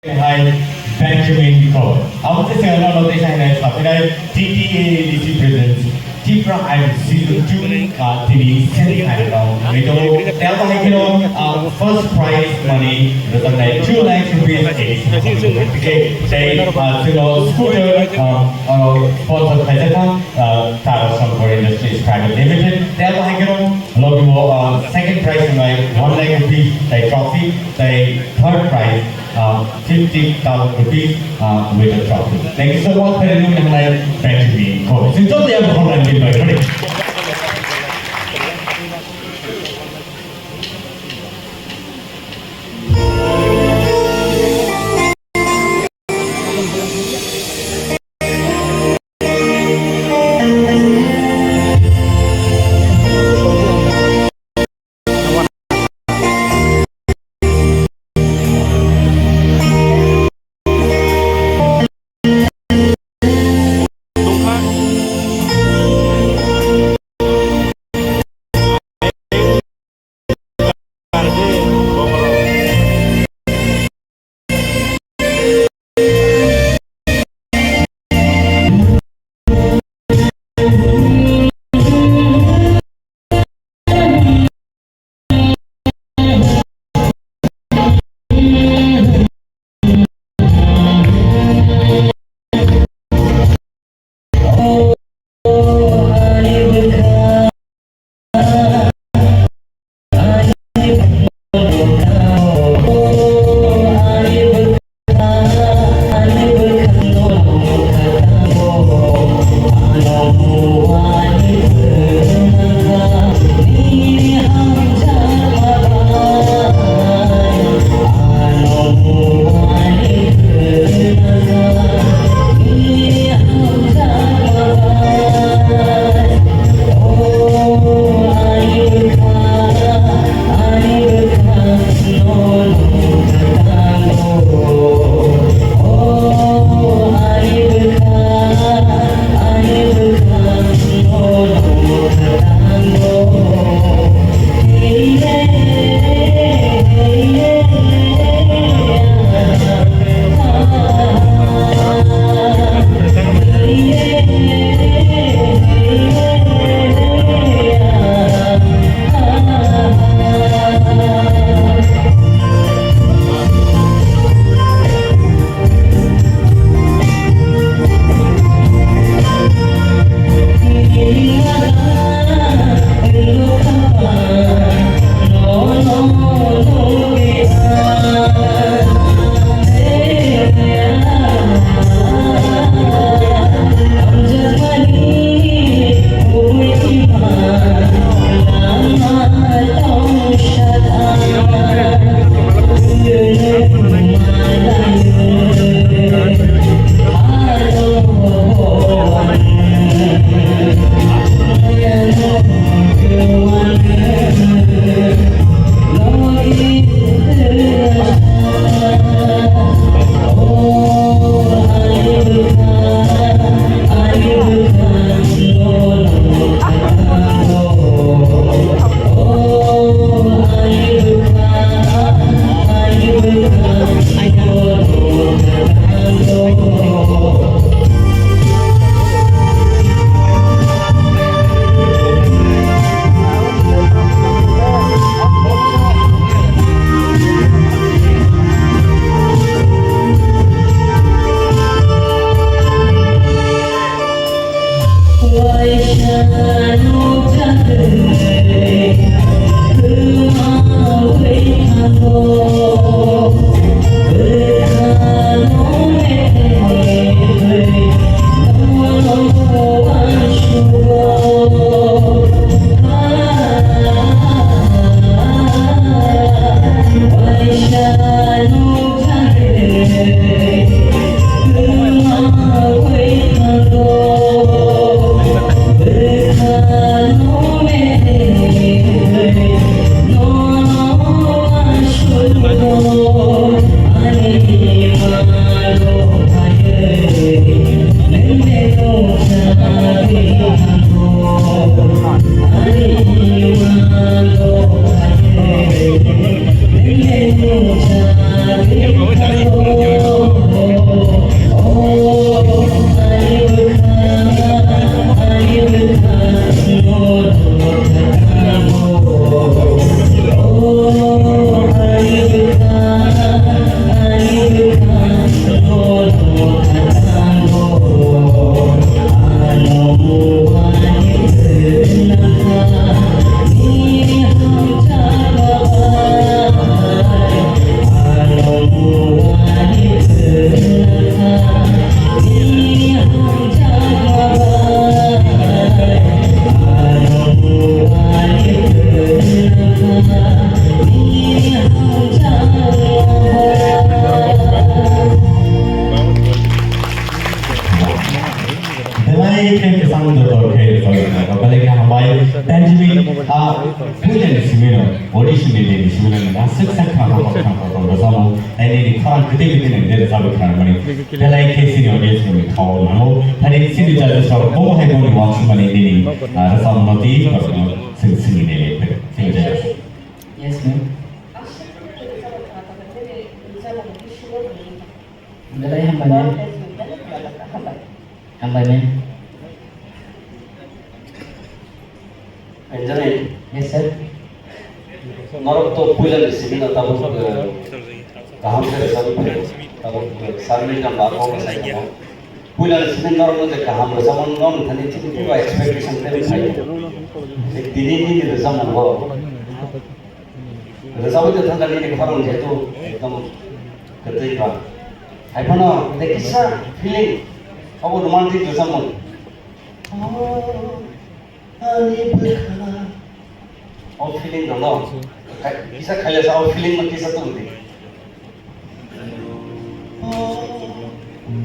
Behind Benjamin Coe. After several of the highlights, TTADC presents Tipra and Season 2 TV semi-final. First prize money was like 2 lakhs rupees each. Scooter sponsored by Tata Software Industries Private Limited. Second prize is like 1 lakh rupees trophy. The third prize 50,000 rupees with a trophy. Thank you so much for having me. Benjamin Coe. Since all the other online video, Hãy subscribe cho kênh Ghiền Mì Gõ để không bỏ lỡ những video hấp dẫn. 보이는 있으면 어리신에 대해 있으면 나 쓱싹하고 막하고 그래서 뭐 애들이 커랑 그때그때는 내가 잡을 줄 알고 헬라이 케이스니 어디에서는 가오 나고 하니 시리자에서 뭐 해보는 왕충만이 되니 그래서 뭐디 그러면 승승이 되네 생각해요. Yes, ma'am. Dari hambanya. Hambanya. Benjamin, Yes, sir. नरक तो पुइला सिमिना तब काम से सब तब service का बात हो सही है पुइला सिमिना नरक में काम लो सामान नॉन थाने चिकन की एक्सपेक्टेशन तेरे सही एक दिनी दिनी रे सामान हो रजाव तो था करने के फॉर्म है तो एकदम करते ही बात है पर ना देखिए फीलिंग अब रोमांटिक जो सामान और फीलिंग दो ना किसा खाली सा और फीलिंग में किसा तो होती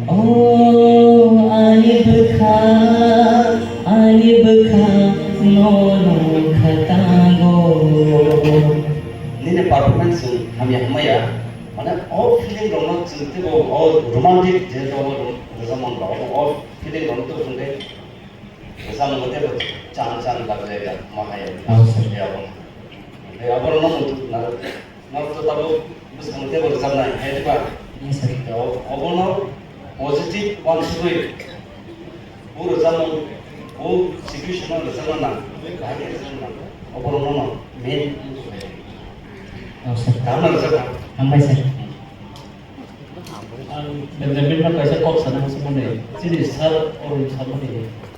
Oh, alib kha, no khatango. नीने परफॉर्मेंस हम यहाँ में या माने और फीलिंग दो ना चिंतित वो और रोमांटिक जैसे वो रजामन का और फीलिंग दो तो सुनते रजामन होते हैं चांद चांद लग जाएगा महाया अब ना मुझे ना तो तब बस हम ते बोल सकना है तो Yes, sir. अब ना पॉजिटिव वन सुबह वो रजामन वो सिचुएशन में रजामन ना कहाँ के रजामन अब ना मेन Oh, sir. काम ना रजामन Hambay, sir. Benjamin na kaisa kok sana mo sa muna sini sar or sa muna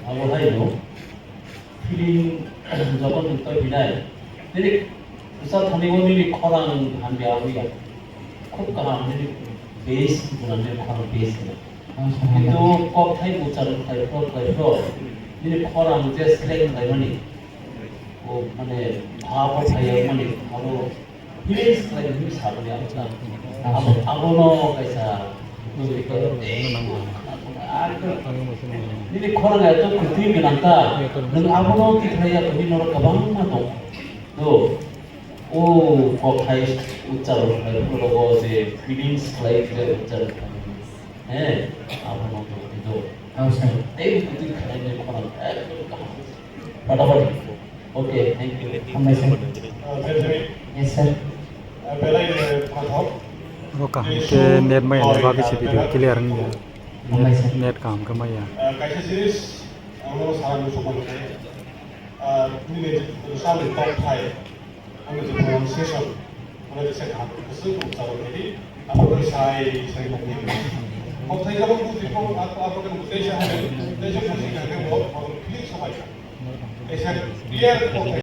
abo hay no feeling যখন তো বিনায় তিনি সব থামি বলি খরাং হামবে আবিয়া খুব কাম তিনি বেস বুনানে খরাং বেস কিন্তু কক থাই উচ্চারণ থাই ফ্লো তিনি খরাং যে স্লেং থাই মানে ও মানে ভাব থাই মানে আরো ফিলিংস থাই নি সাবনে আবো no কাইসা Jadi korang itu kuting genanta, dan abu kita ya kami norok kabang mato, tuh, oh kok hai ucap, kalau se feelings like ucap, abu itu, Oh, sir. kuting kalian korang, pada okay, thank you. Hambay, sir. Benjamin, Yes, sir. pela ini Pratap, वो काम के net में है बाकी चीज़ video clear नहीं है Hambay, sir. Net काम का मैं है kaisa series, amo sarang musuh kita, ini salah top Thai, amo itu pronunciation, mana bisa kan, kesulitan ucapan jadi, apa bersai mungkin. Top Thai kalau kita itu apa kan kita sih, kita sih masih kan kita mau pilih sama aja. Esok dia top Thai